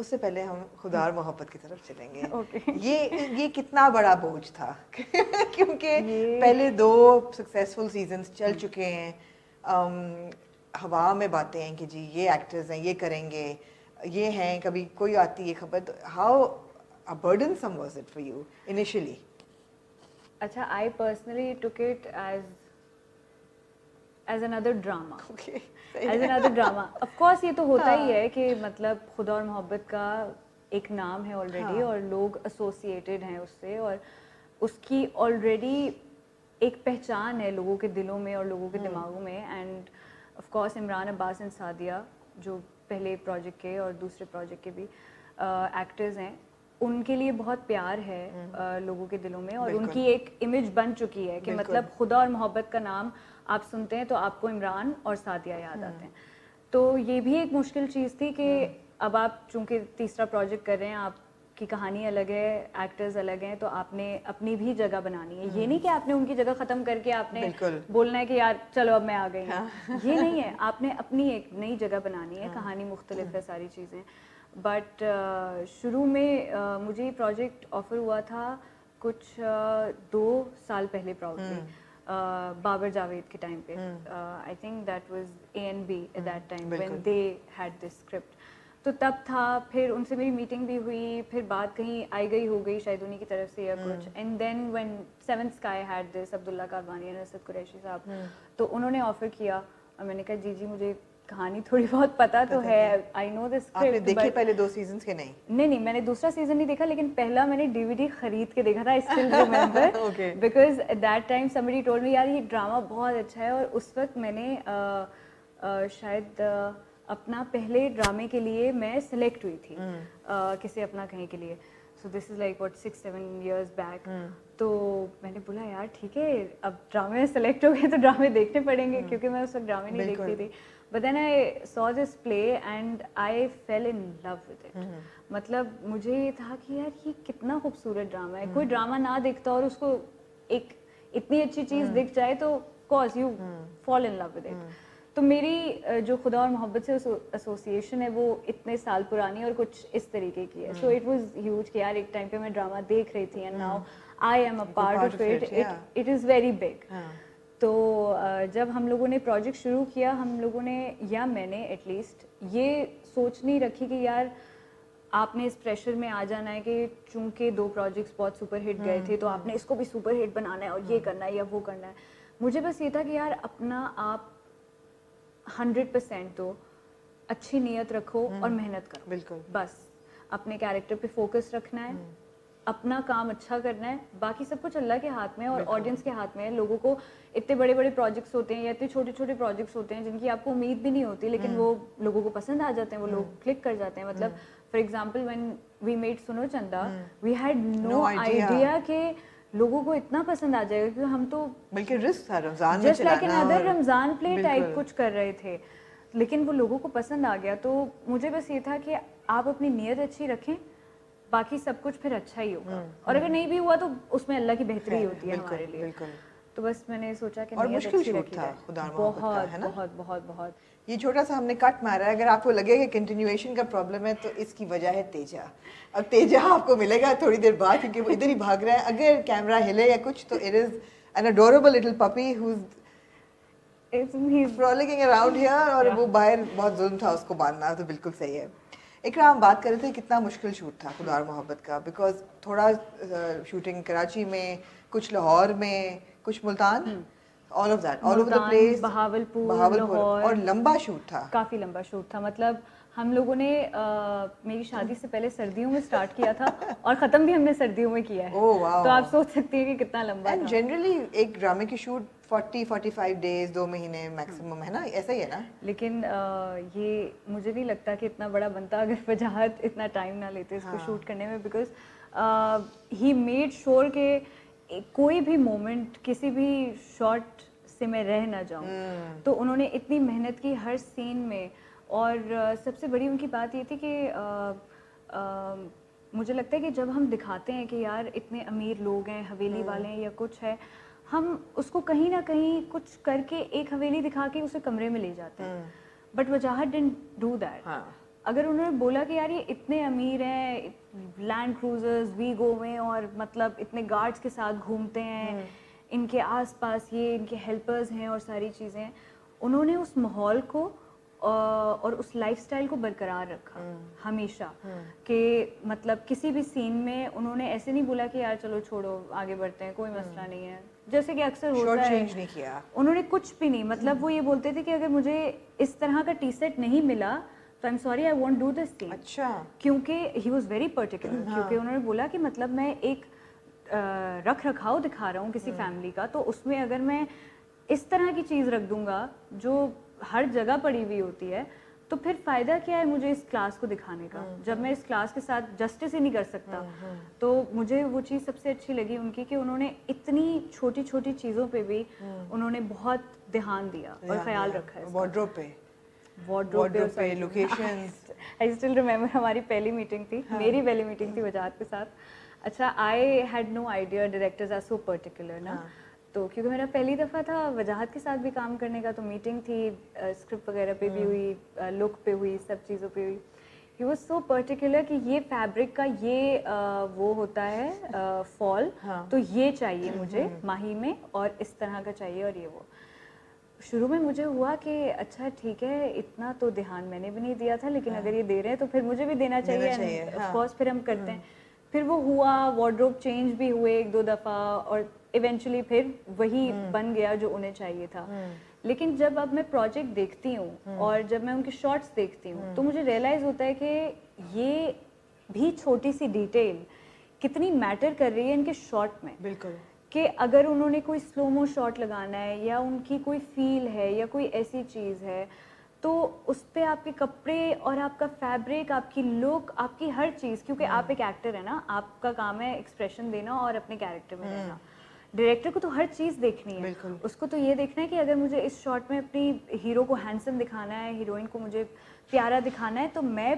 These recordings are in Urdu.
اس سے پہلے ہم خدا اور محبت کی طرف چلیں گے. یہ کتنا بڑا بوجھ تھا کیونکہ پہلے 2 سکسیزفل سیزنز چل چکے ہیں, ہوا میں باتیں ہیں کہ جی یہ ایکٹرز ہیں, یہ کریں گے, یہ ہیں, کبھی کوئی آتی ہے خبر. تو how burdensome was it for you initially? اچھا, I personally took it as another drama. Okay. As another drama. Of course یہ تو ہوتا ہی ہے کہ مطلب خدا اور محبت کا ایک نام ہے آلریڈی اور لوگ ایسوسیٹیڈ ہیں اس سے, اور اس کی آلریڈی ایک پہچان ہے لوگوں کے دلوں میں اور لوگوں کے دماغوں میں. And of course Imran Abbas and Sadia جو پہلے پروجیکٹ کے اور دوسرے پروجیکٹ کے بھی ایکٹرز ہیں, ان کے لیے بہت پیار ہے لوگوں کے دلوں میں, اور ان کی ایک امیج بن چکی ہے کہ مطلب خدا اور محبت کا نام آپ سنتے ہیں تو آپ کو عمران اور سعدیہ یاد آتے ہیں. تو یہ بھی ایک مشکل چیز تھی کہ اب آپ چونکہ تیسرا پروجیکٹ کر رہے ہیں, آپ کی کہانی الگ ہے, ایکٹرز الگ ہیں, تو آپ نے اپنی بھی جگہ بنانی ہے. یہ نہیں کہ آپ نے ان کی جگہ ختم کر کے آپ نے بولنا ہے کہ یار چلو اب میں آ گئی ہوں, یہ نہیں ہے. آپ نے اپنی ایک نئی جگہ بنانی ہے, کہانی مختلف ہے, ساری چیزیں. بٹ شروع میں مجھے یہ پروجیکٹ آفر ہوا تھا کچھ 2 سال پہلے پراؤڈلی, بابر جاوید کے ٹائم پہ. I think that was ANB at that time when they had this script. تو تب تھا, پھر ان سے میری میٹنگ بھی ہوئی, پھر بات کہیں آئی گئی ہو گئی شاید انہیں کی طرف سے یا کچھ. And then when 7th Sky had this, Abdullah Karwani اور اسد قریشی صاحب, تو انہوں نے آفر کیا اور میں نے کہا جی مجھے کہانی تھوڑی بہت پتا تو ہے, آئی نو دس اسکرپٹ. آپ نے دیکھے پہلے 2 سیزنز کے؟ نہیں, میں نے دوسرا سیزن نہیں دیکھا, لیکن پہلا میں نے DVD خرید کے دیکھا تھا. I still remember because at that time somebody told me یار یہ ڈرامہ بہت اچھا ہے, اور اس وقت میں نے شاید اپنا پہلے ڈرامے کے لیے میں سلیکٹ ہوئی تھی کسی اپنا کہیں کے لیے. So this is like what 6-7 years back. تو میں نے بولا یار ٹھیک ہے, اب ڈرامے میں سلیکٹ ہو گئے تو ڈرامے دیکھنے پڑیں گے, کیونکہ میں اس وقت ڈرامے نہیں دیکھتی تھی. But then I saw this play and I fell in love with it. مطلب مجھے یہ تھا کہ یار یہ کتنا خوبصورت ڈرامہ ہے. کوئی ڈرامہ نہ دیکھتا اور اس کو ایک اتنی اچھی چیز دکھ جائے تو course you fall in love with it. تو میری جو خدا اور محبت سے ایسوسیشن ہے وہ اتنے سال پرانی اور کچھ اس طریقے کی ہے. سو اٹ واز ہیوج کہ یار ایک ٹائم پہ میں ڈرامہ دیکھ رہی تھی, and now I am a part of it. It is very big. تو جب ہم لوگوں نے پروجیکٹ شروع کیا, ہم لوگوں نے یا میں نے ایٹ لیسٹ یہ سوچ نہیں رکھی کہ یار آپ نے اس پریشر میں آ جانا ہے کہ چونکہ 2 پروجیکٹس بہت سپر ہٹ گئے تھے تو آپ نے اس کو بھی سپر ہٹ بنانا ہے اور یہ کرنا ہے یا وہ کرنا ہے. مجھے بس یہ تھا کہ یار اپنا آپ 100% دو, اچھی نیت رکھو اور محنت کرو. بالکل, بس اپنے کیریکٹر پہ فوکس رکھنا ہے, اپنا کام اچھا کرنا ہے, باقی سب کچھ اللہ کے ہاتھ میں اور آڈینس کے ہاتھ میں ہے. لوگوں کو اتنے بڑے بڑے پروجیکٹس ہوتے ہیں یا اتنے چھوٹے چھوٹے پروجیکٹس ہوتے ہیں جن کی آپ کو امید بھی نہیں ہوتی, لیکن وہ لوگوں کو پسند آ جاتے ہیں, وہ لوگ کلک کر جاتے ہیں. مطلب for example when we made Suno Chanda, we had no idea کہ لوگوں کو اتنا پسند آ جائے گا, کیونکہ ہم تو بلکہ رسک تھا رمضان میں just like in other Ramzan play type کچھ کر رہے تھے, لیکن وہ لوگوں کو پسند آ گیا. تو مجھے بس یہ تھا کہ آپ اپنی نیت اچھی رکھیں, باقی سب کچھ پھر اچھا ہی ہوگا, اور اگر نہیں بھی ہوا تو اس میں اللہ کی بہتری ہوتی ہے ہمارے لیے. تو بس میں نے سوچا کہ نیت اچھی رکھی جائے. بہت بہت بہت بہت یہ چھوٹا سا ہم نے کٹ مارا ہے. اگر آپ کو لگے کہ کنٹینیویشن کا پرابلم ہے تو اس کی وجہ ہے تیجا. اب تیجا آپ کو ملے گا تھوڑی دیر بعد, کیونکہ وہ ادھر ہی بھاگ رہا ہے. اگر کیمرہ ہلے یا کچھ تو it is an adorable little puppy who's frolicking around here, اور وہ باہر بہت ظلم تھا اس کو باندھنا. تو بالکل صحیح ہے. اقرا, ہم بات کر رہے تھے کتنا مشکل شوٹ تھا خدا اور محبت کا, بیکاز تھوڑا شوٹنگ کراچی میں, کچھ لاہور میں, کچھ Multan, all of that, all over the place, Bahawalpur, Lahore, اور لمبا شوٹ تھا, کافی لمبا شوٹ تھا. مطلب ہم لوگوں نے میری شادی سے پہلے سردیوں میں اسٹارٹ کیا تھا اور ختم بھی ہم نے سردیوں میں کیا ہے. تو آپ سوچ سکتی ہیں کہ کتنا لمبا تھا. جنرلی ایک ڈرامے کی شوٹ 40-45 days, 2 مہینے میکسیمم ہے نا, ایسا ہی ہے نا. لیکن یہ مجھے نہیں لگتا کہ اتنا بڑا بنتا اگر وجاہت اتنا ٹائم نہ لیتے اس کو شوٹ کرنے میں, بیکاز ہی میڈ شیور کہ کوئی بھی مومنٹ کسی بھی شاٹ سے میں رہ نہ جاؤں. تو انہوں نے اتنی محنت کی ہر سین میں, اور سب سے بڑی ان کی بات یہ تھی کہ مجھے لگتا ہے کہ جب ہم دکھاتے ہیں کہ یار اتنے امیر لوگ ہیں, حویلی والے ہیں یا کچھ ہے, ہم اس کو کہیں نہ کہیں کچھ کر کے ایک حویلی دکھا کے اسے کمرے میں لے جاتے ہیں. But Wajahat didn't do that. اگر انہوں نے بولا کہ یار یہ اتنے امیر ہیں, لینڈ کروزرز ویگو میں, اور مطلب اتنے گارڈز کے ساتھ گھومتے ہیں, ان کے آس پاس یہ ان کے ہیلپرز ہیں اور ساری چیزیں, انہوں نے اس ماحول کو اور اس لائف سٹائل کو برقرار رکھا ہمیشہ, کہ مطلب کسی بھی سین میں انہوں نے ایسے نہیں بولا کہ یار چلو چھوڑو آگے بڑھتے ہیں, کوئی مسئلہ نہیں ہے, جیسے کہ اکثر ہوتا ہے. انہوں نے کچھ بھی نہیں, مطلب وہ یہ بولتے تھے کہ اگر مجھے اس طرح کا ٹی سیٹ نہیں ملا تو I'm sorry I won't do this scene. اچھا. کیونکہ ہی واز ویری پرٹیکولر, کیونکہ انہوں نے بولا کہ مطلب میں ایک رکھ رکھاؤ دکھا رہا ہوں کسی فیملی کا, تو اس میں اگر میں اس طرح کی چیز رکھ دوں گا جو ہر جگہ پڑی ہوئی ہوتی ہے, تو پھر فائدہ کیا ہے مجھے اس کلاس کو دکھانے کا, جب میں اس کلاس کے ساتھ جسٹس ہی نہیں کر سکتا. تو مجھے وہ چیز سب سے اچھی لگی ان کی کہ انہوں نے اتنی چھوٹی چھوٹی چیزوں پہ بھی انہوں نے بہت دھیان دیا اور خیال رکھا ہے. وارڈروب پہ, لوکیشنز. آئی اسٹل ریممبر ہماری پہلی میٹنگ تھی, میری پہلی میٹنگ تھی وجاہت کے ساتھ. اچھا, I had no idea directors are so particular نا, تو کیونکہ میرا پہلی دفعہ تھا وجاہت کے ساتھ بھی کام کرنے کا, تو میٹنگ تھی, اسکرپٹ وغیرہ پہ بھی ہوئی, لک پہ ہوئی, سب چیزوں پہ ہوئی. ہی واز سو پرٹیکولر کہ یہ فیبرک کا یہ وہ ہوتا ہے فال, تو یہ چاہیے مجھے ماہی میں, اور اس طرح کا چاہیے, اور یہ وہ. شروع میں مجھے ہوا کہ اچھا ٹھیک ہے, اتنا تو دھیان میں نے بھی نہیں دیا تھا, لیکن اگر یہ دے رہے ہیں تو پھر مجھے بھی دینا چاہیے, آف کورس پھر ہم کرتے ہیں. پھر وہ ہوا, وارڈروب چینج بھی ہوئے ایک دو دفعہ, اور ایونچولی پھر وہی بن گیا جو انہیں چاہیے تھا. لیکن جب اب میں پروجیکٹ دیکھتی ہوں اور جب میں ان کے شارٹس دیکھتی ہوں, تو مجھے ریئلائز ہوتا ہے کہ یہ بھی چھوٹی سی ڈیٹیل کتنی میٹر کر رہی ہے ان کے شارٹ میں. بالکل, کہ اگر انہوں نے کوئی سلومو شاٹ لگانا ہے, یا ان کی کوئی فیل ہے, یا کوئی ایسی چیز ہے, تو اس پہ آپ کے کپڑے اور آپ کا فیبرک, آپ کی لک, آپ کی ہر چیز, کیونکہ آپ ایک ایکٹر ہے نا, آپ کا کام ہے ایکسپریشن دینا اور اپنے کیریکٹر میں رہنا. ڈائریکٹر کو تو ہر چیز دیکھنی ہے, اس کو تو یہ دیکھنا ہے کہ اگر مجھے اس شاٹ میں اپنی ہیرو کو ہینڈسم دکھانا ہے, ہیروئن کو مجھے پیارا دکھانا ہے, تو میں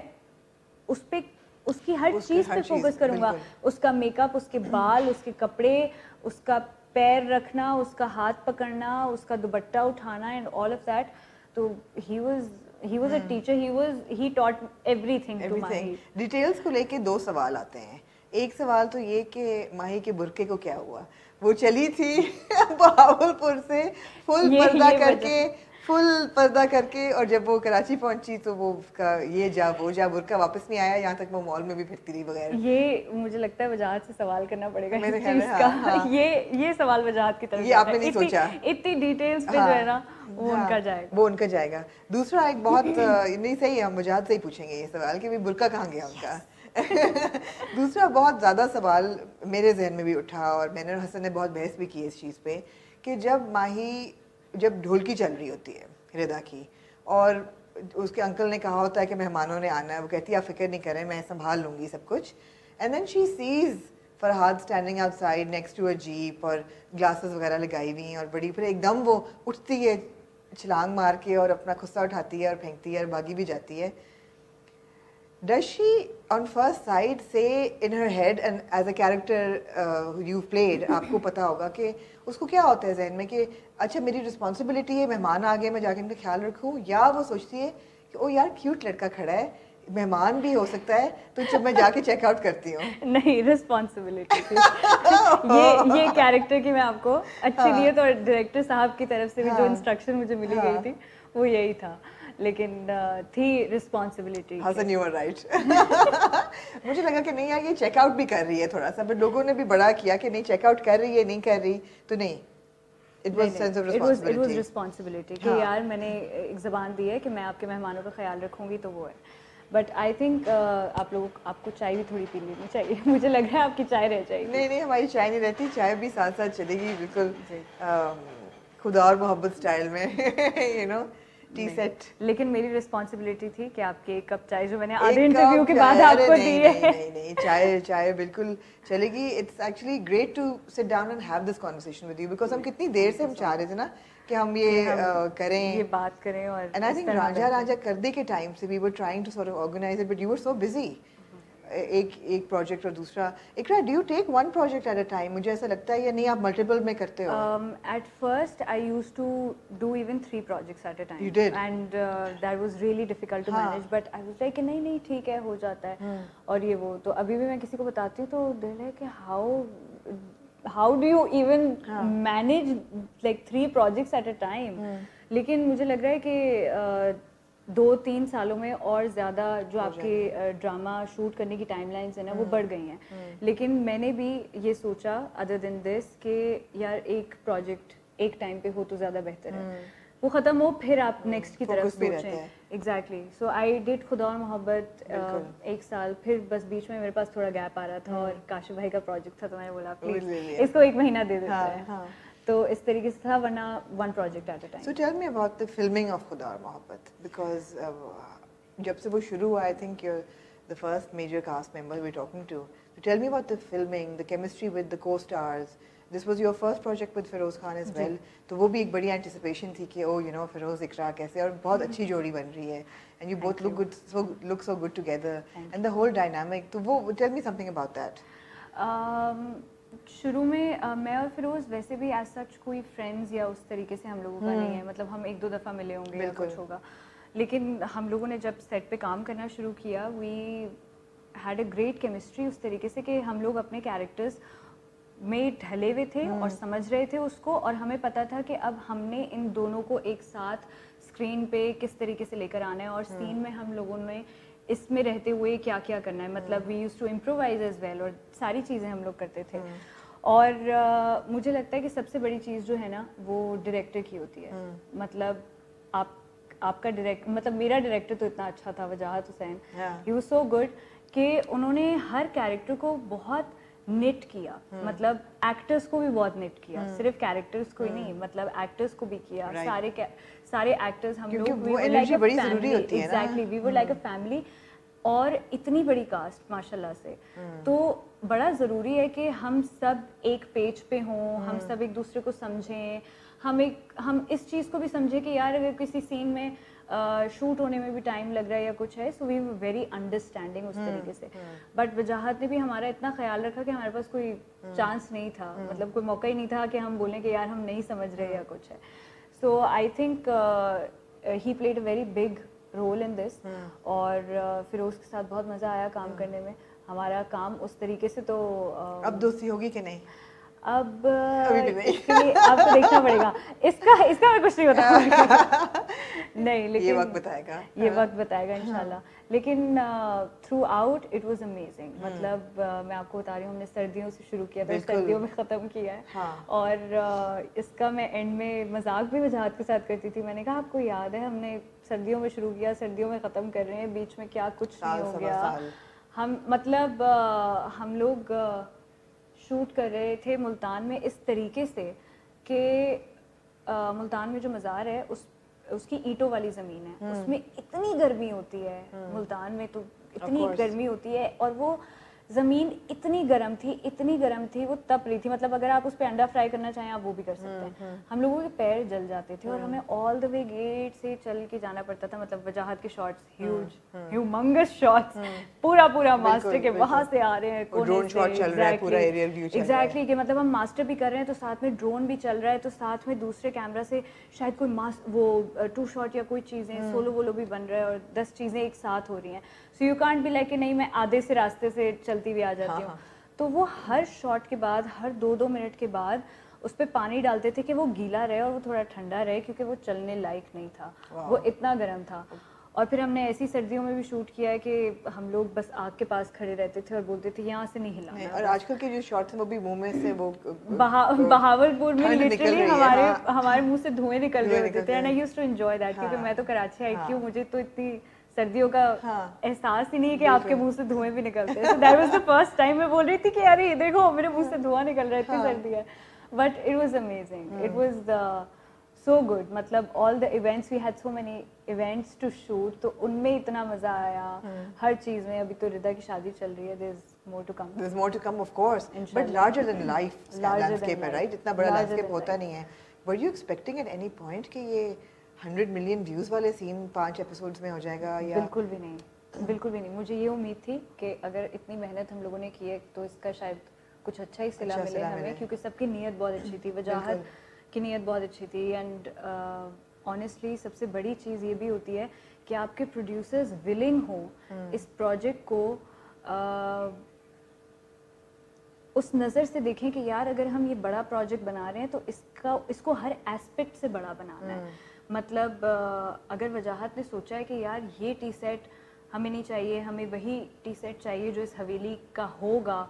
اس پہ اس کی ہر چیز پہ فوکس کروں گا. اس کا میک اپ, اس کے بال, اس کے کپڑے, اس کا پیر رکھنا, اس کا ہاتھ پکڑنا, اس کا دوپٹہ اٹھانا, اینڈ آل آف دیٹ. تو he was a teacher, he taught everything to Mahi. Details کو لے کے دو سوال آتے ہیں. ایک سوال تو یہ کہ ماہی کے برقعے کو کیا ہوا, وہ چلی تھی بہاول پور سے فل پردہ کر کے, اور جب وہ کراچی پہنچی تو وہ اس کا یہ جا وہ جا, برقعہ واپس نہیں آیا, یہاں تک وہ مال میں بھی پھرتی رہی بغیر. یہ مجھے لگتا ہے وجاہت سے سوال کرنا پڑے گا اس چیز کا. یہ سوال وجاہت کی طرف, یہ آپ نے نہیں سوچا, اتنی ڈیٹیلز پہ جو ہے نا وہ ان کا جائے گا. دوسرا ایک بہت نہیں صحیح, ہم وجاہت سے ہی پوچھیں گے یہ سوال کہ برقعہ کہاں گیا ان کا. دوسرا بہت زیادہ سوال میرے ذہن میں بھی اٹھا, اور میں نے اور حسن نے بہت بحث بھی کی اس چیز پہ, کہ جب ڈھولکی چل رہی ہوتی ہے ردا کی, اور اس کے انکل نے کہا ہوتا ہے کہ مہمانوں نے آنا ہے, وہ کہتی ہے آپ فکر نہیں کریں, میں سنبھال لوں گی سب کچھ. And then she says Farhad standing outside next to a jeep, اور گلاسز وغیرہ لگائی ہوئی ہیں, اور بڑی پھر ایک دم وہ اٹھتی ہے چھلانگ مار کے, اور اپنا خصہ اٹھاتی ہے اور پھینکتی ہے, اور بھاگی بھی جاتی ہے. Does she on first sight say in her head, and as a character you've played, آپ کو پتا ہوگا کہ اس کو کیا ہوتا ہے ذہن میں کہ اچھا میری رسپانسبلٹی ہے, مہمان آ گئے, میں جا کے ان کا خیال رکھوں, یا وہ سوچتی ہے کہ او یار کیوٹ لڑکا کھڑا ہے, مہمان بھی ہو سکتا ہے, تو جب میں جا کے چیک آؤٹ کرتی ہوں. نہیں, رسپانسبلٹی تھی یہ کیریکٹر کی میں آپ کو اچھی لیے, تو ڈائریکٹر صاحب کی طرف سے بھی جو انسٹرکشن مجھے ملی گئی تھی وہ یہی تھا, لیکن تھی responsibility. Hassan you are right. مجھے لگا کہ نہیں یار یہ چیک آؤٹ بھی کر رہی ہے تھوڑا سا, بٹ لوگوں نے بھی بڑا کیا کہ نہیں چیک آؤٹ کر رہی ہے, نہیں کر رہی, تو نہیں, it was responsibility کہ یار میں نے ایک زبان دی ہے کہ میں آپ کے مہمانوں کا خیال رکھوں گی, تو وہ ہے. بٹ آئی تھنک آپ کو چائے بھی تھوڑی پی لینی چاہیے, مجھے لگ رہا ہے آپ کی چائے رہ جائے گی. نہیں, ہماری چائے نہیں رہتی, چائے بھی ساتھ ساتھ چلے گی, بالکل خدا اور محبت اسٹائل میں, یو نو, ٹی سیٹ. لیکن میری رسپانسبلٹی تھی کہ آپ کے ایک کپ چائے جو میں نے آدھے انٹرویو کے بعد آپ کو دی ہے. نہیں, چائے بالکل چلے گی. It's actually great to sit down and have this conversation with you, because ہم کتنی دیر سے ہم چاہ رہے تھے نا کہ ہم یہ کریں, یہ بات کریں. اور اینڈ آئی تھنک راجا کردے کے ٹائم سے we were trying to sort of organise it, but you were so busy. ایک پروجیکٹ اور دوسرا. اقرا, do you take one project at a time? مجھے ایسا لگتا ہے یا نہیں آپ ملٹیپل میں کرتے ہو؟ At first I used to do even 3 projects at a time. You did? And that was really difficult to manage, but I was like نہیں ٹھیک ہے ہو جاتا ہے. اور یہ وہ تو ابھی بھی میں کسی کو بتاتی ہوں تو دل ہے کہ how do you even manage like 3 projects at a time. لیکن مجھے لگ رہا ہے کہ 2-3 سالوں میں اور زیادہ جو آپ کے ڈرامہ شوٹ کرنے کی ٹائم لائنس ہیں نا وہ بڑھ گئی ہیں. لیکن میں نے بھی یہ سوچا ادر دین دس کہ یار ایک پروجیکٹ ایک ٹائم پہ ہو تو زیادہ بہتر ہے, وہ ختم ہو پھر آپ نیکسٹ کی طرف سوچیں. ایگزیکٹلی. سو آئی ڈیڈ خدا اور محبت 1 سال, پھر بس بیچ میں میرے پاس تھوڑا گیپ آ رہا تھا اور کاشف بھائی کا پروجیکٹ تھا تو میں نے بولا پلیز اس کو 1 مہینہ دے دیتا ہے. تو اس طریقے سے تھا, ورنہ 1 project at a time. So tell me about the filming of خدا اور محبت, because جب سے وہ شروع ہوا, I think you're the first major cast member we're talking to. So tell me about the filming, the chemistry with the co-stars. This was your first project with Feroz Khan as well. تو وہ بھی ایک بڑی anticipation تھی کہ oh you know Feroz Iqra کیسے, اور بہت اچھی جوڑی بن رہی ہے and you both look so good together and the whole dynamic. تو وہ tell me something about that. شروع میں میں اور فیروز ویسے بھی ایز سچ کوئی فرینڈز یا اس طریقے سے ہم لوگوں کا نہیں ہے, مطلب ہم 1-2 دفعہ ملے ہوں گے یا کچھ ہوگا. لیکن ہم لوگوں نے جب سیٹ پہ کام کرنا شروع کیا we had a great chemistry اس طریقے سے کہ ہم لوگ اپنے کیریکٹرز میں ڈھلے ہوئے تھے اور سمجھ رہے تھے اس کو, اور ہمیں پتہ تھا کہ اب ہم نے ان دونوں کو ایک ساتھ اسکرین پہ کس طریقے سے لے کر آنا ہے, اور سین میں ہم لوگوں نے اس میں رہتے ہوئے کیا کیا کرنا ہے. مطلب we use to improvise as well, اور ساری چیزیں ہم لوگ کرتے تھے. اور مجھے لگتا ہے کہ سب سے بڑی چیز جو ہے نا وہ ڈائریکٹر کی ہوتی ہے. مطلب آپ کا مطلب میرا ڈائریکٹر تو اتنا اچھا تھا, وجاہت حسین, ہی واز سو گڈ کہ انہوں نے ہر کیریکٹر کو بہت نٹ کیا. مطلب ایکٹرس کو بھی بہت نٹ کیا, صرف کیریکٹرس کو ہی نہیں, مطلب ایکٹرس کو بھی کیا. سارے ایکٹرز ہم لوگ exactly we were like a family, اور اتنی بڑی کاسٹ ماشاء اللہ سے. تو بڑا ضروری ہے کہ ہم سب ایک پیج پہ ہوں, ہم سب ایک دوسرے کو سمجھیں, ہم اس چیز کو بھی سمجھیں کہ یار اگر کسی سین میں شوٹ ہونے میں بھی ٹائم لگ رہا ہے یا کچھ ہے, سو وی ور ویری انڈرسٹینڈنگ اس طریقے سے. بٹ وجاہت نے بھی ہمارا اتنا خیال رکھا کہ ہمارے پاس کوئی چانس نہیں تھا, مطلب کوئی موقع ہی نہیں تھا کہ ہم بولیں کہ یار ہم نہیں سمجھ رہے یا کچھ ہے. So I think he played a very big role in this, اور فیروز کے ساتھ بہت مزہ آیا کام کرنے میں. ہمارا کام اس طریقے سے تو اب دوستی ہوگی کہ نہیں؟ اب اس کے لیے آپ کو دیکھنا پڑے گا, اس کا میں کچھ نہیں بتا نہیں, لیکن یہ وقت بتائے گا انشاءاللہ. لیکن through out it was amazing. مطلب میں آپ کو بتا رہی ہوں, ہم نے سردیوں سے شروع کیا تھا, سردیوں میں ختم کیا ہے, اور اس کا میں اینڈ میں مذاق بھی وجاہت کے ساتھ کرتی تھی. میں نے کہا آپ کو یاد ہے ہم نے سردیوں میں شروع کیا, سردیوں میں ختم کر رہے ہیں, بیچ میں کیا کچھ نہیں ہو گیا. مطلب ہم لوگ شوٹ کر رہے تھے ملتان میں اس طریقے سے کہ ملتان میں جو مزار ہے اس کی اینٹوں والی زمین ہے, اس میں اتنی گرمی ہوتی ہے. ملتان میں تو اتنی گرمی ہوتی ہے, اور وہ زمین اتنی گرم تھی وہ تپ رہی تھی. مطلب اگر آپ اس پہ انڈا فرائی کرنا چاہیں آپ وہ بھی کر سکتے ہیں. ہم لوگوں کے پیر جل جاتے تھے, اور ہمیں آل دا وے گیٹ سے چل کے جانا پڑتا تھا. مطلب وجاہت کے شاٹس ہیومنگس شاٹس, پورا ماسٹر کے وہاں سے آ رہے ہیں, ڈرون شاٹ چل رہا ہے, پورا ایریل ویو چل رہا ہے. ایگزیکٹلی, کہ مطلب ہم ماسٹر بھی کر رہے ہیں تو ساتھ میں ڈرون بھی چل رہا ہے, تو ساتھ میں دوسرے کیمرہ سے شاید کوئی وہ 2 شاٹ یا کوئی چیزیں سولو وولو بھی بن رہا ہے, اور 10 چیزیں ایک ساتھ ہو رہی ہیں. So you can't be like کہ نہیں میں آدھے سے راستے سے چلتی ہوئی آ جاتی ہوں. تو وہ ہر شاٹ کے بعد, ہر 2-2 منٹ کے بعد اس پہ پانی ڈالتے تھے کہ وہ گیلا رہے اور وہ تھوڑا ٹھنڈا رہے, کیونکہ وہ چلنے لائق نہیں تھا, وہ اتنا گرم تھا. اور پھر ہم نے ایسی سردیوں میں بھی شوٹ کیا ہے کہ ہم لوگ بس آگ کے پاس کھڑے رہتے تھے اور بولتے تھے یہاں سے نہیں ہلانا. اور آج کل کے جو شاٹس ہیں وہ بھی منہ میں سے وہ بہاولپور میں لٹرلی ہمارے منہ سے دھوئیں نکل رہے ہوتے تھے, and I used to enjoy that, کیونکہ میں تو کراچی آئی تھی, مجھے تو اتنی سردیوں کا احساس ہی نہیں ہے کہ آپ کے منہ سے دھوئیں بھی نکلتے ہیں. That was the first time میں بول رہی تھی کہ یار یہ دیکھو میرے منہ سے دھواں نکل رہا ہے, اتنی سردی ہے. But it was amazing, it was so good. مطلب all the events, we had so many events to shoot, تو ان میں اتنا مزہ آیا ہر چیز میں. ابھی تو ردا کی شادی چل رہی ہے, there is more to come of course, but larger than life landscape ہے, right? اتنا بڑا landscape ہوتا نہیں ہے. Were you expecting at any point کہ یہ 100 million views والے سین 5 episodes میں ہو جائے گا؟ یا بالکل بھی نہیں. بالکل بھی نہیں. مجھے یہ امید تھی کہ اگر اتنی محنت ہم لوگوں نے کی ہے تو اس کا شاید کچھ اچھا ہی صلہ ملے ہمیں, کیونکہ سب کی نیت بہت اچھی تھی, وجاہت کی نیت بہت اچھی تھی. اینڈ آنیسٹلی سب سے بڑی چیز یہ بھی ہوتی ہے کہ آپ کے پروڈیوسرز ولنگ ہوں اس پروجیکٹ کو اس نظر سے دیکھیں کہ یار اگر ہم یہ بڑا پروجیکٹ بنا رہے ہیں تو اس کو ہر ایسپیکٹ سے بڑا بنانا ہے. مطلب اگر وجاہت نے سوچا ہے کہ یار یہ ٹی سیٹ ہمیں نہیں چاہیے, ہمیں وہی ٹی سیٹ چاہیے جو اس حویلی کا ہوگا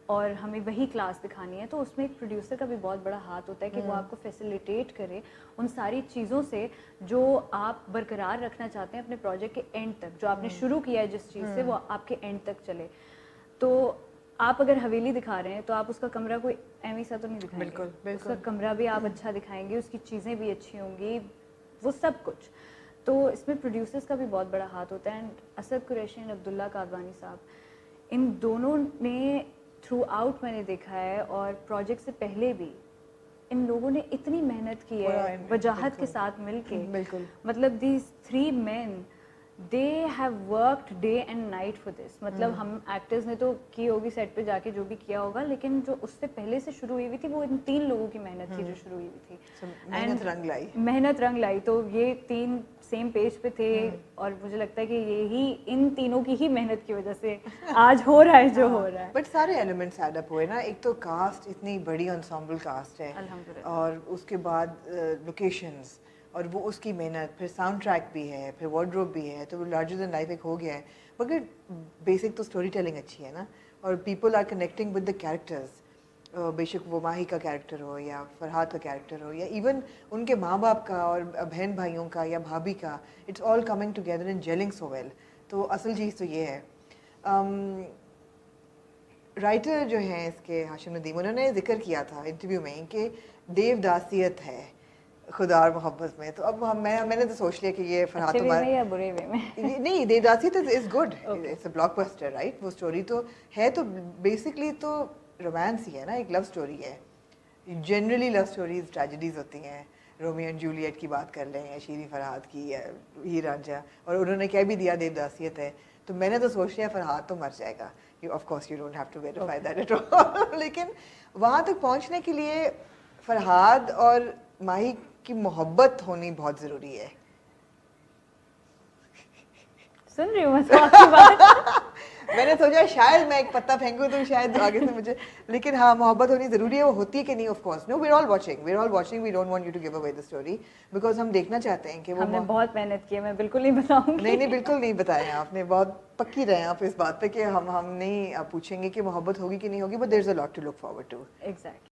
اور ہمیں وہی کلاس دکھانی ہے, تو اس میں ایک پروڈیوسر کا بھی بہت بڑا ہاتھ ہوتا ہے کہ وہ آپ کو فیسیلیٹیٹ کرے ان ساری چیزوں سے جو آپ برقرار رکھنا چاہتے ہیں اپنے پروجیکٹ کے اینڈ تک. جو آپ نے شروع کیا ہے جس چیز سے وہ آپ کے اینڈ تک چلے. تو آپ اگر حویلی دکھا رہے ہیں تو آپ اس کا کمرہ کوئی ایویں سا تو نہیں دکھائیں گے, اس کا کمرہ بھی آپ اچھا دکھائیں گے, اس کی چیزیں بھی اچھی ہوں گی, وہ سب کچھ. تو اس میں پروڈیوسرز کا بھی بہت بڑا ہاتھ ہوتا ہے. اینڈ اسد قریشی اور عبداللہ کاروانی صاحب, ان دونوں نے تھرو آؤٹ میں نے دیکھا ہے, اور پروجیکٹ سے پہلے بھی ان لوگوں نے اتنی محنت کی ہے وجاہت کے ساتھ مل کے. مطلب these 3 men they have worked day and night for this. مطلب ہم ایکٹرز نے تو کی ہوگی سیٹ پہ جا کے جو بھی کیا ہوگا, لیکن جو اس سے پہلے سے شروع ہوئی ہوئی تھی وہ ان 3 لوگوں کی محنت تھی جو شروع ہوئی ہوئی تھی. محنت رنگ لائی. تو یہ 3 سیم پیج پہ تھے, اور مجھے لگتا ہے کہ یہی ان تینوں کی ہی محنت کی وجہ سے آج ہو رہا ہے جو ہو رہا ہے. بٹ سارے ایلیمنٹس ایڈ اپ ہوئے نا. ایک تو کاسٹ, اتنی بڑی انسامبل کاسٹ ہے, اور اس کے بعد لوکیشنز, اور وہ اس کی محنت, پھر ساؤنڈ ٹریک بھی ہے, پھر وارڈروب بھی ہے, تو وہ لارجر دین لائف ایک ہو گیا ہے. مگر بیسک تو اسٹوری ٹیلنگ اچھی ہے نا, اور people are connecting with the characters. بے شک وہ ماہی کا کیریکٹر ہو یا فرحاد کا کیریکٹر ہو یا ایون ان کے ماں باپ کا اور بہن بھائیوں کا یا بھابھی کا, it's all coming together and gelling so well. تو اصل چیز تو یہ ہے. رائٹر جو ہیں اس کے ہاشم ندیم, انہوں نے ذکر کیا تھا انٹرویو میں کہ دیو داسیت ہے خدا اور محبت میں. تو اب میں نے تو سوچ لیا کہ یہ فرحاد یا برے وے میں نہیں, دیو داسیت is good, it's a blockbuster right. وہ اسٹوری تو ہے, تو بیسکلی تو رومانس ہی ہے نا, ایک لو اسٹوری ہے. جنرلی لو اسٹوریز ٹریجڈیز ہوتی ہیں. رومیو اینڈ جولیٹ کی بات کر لیں, یا شیریں فرحاد کی, یا ہیر رانجھا, اور انہوں نے کہہ بھی دیا دیو داسیت ہے. تو میں نے تو سوچ لیا فرحاد تو مر جائے گا. Of course you don't have to verify that at all. لیکن وہاں تک پہنچنے کے لیے فرحاد اور ماہی کی محبت ہونی بہت ضروری ہے. سن رہی ہوں میں میں نے سوچا شاید میں ایک پتا پھینکوں تو شاید آگے سے مجھے, لیکن ہاں محبت ہونی ضروری ہے. وہ ہوتی ہے کہ نہیں, of course no, we are all watching, we don't want you to give away the story, because ہم دیکھنا چاہتے ہیں کہ وہ. ہم نے بہت محنت کی ہے, میں بالکل نہیں بتاؤں گی. نہیں بالکل نہیں بتایا آپ نے, بہت پکی رہے آپ اس بات پہ کہ ہم نہیں پوچھیں گے کہ محبت ہوگی کہ نہیں ہوگی, but there is a lot to look forward to. Exactly.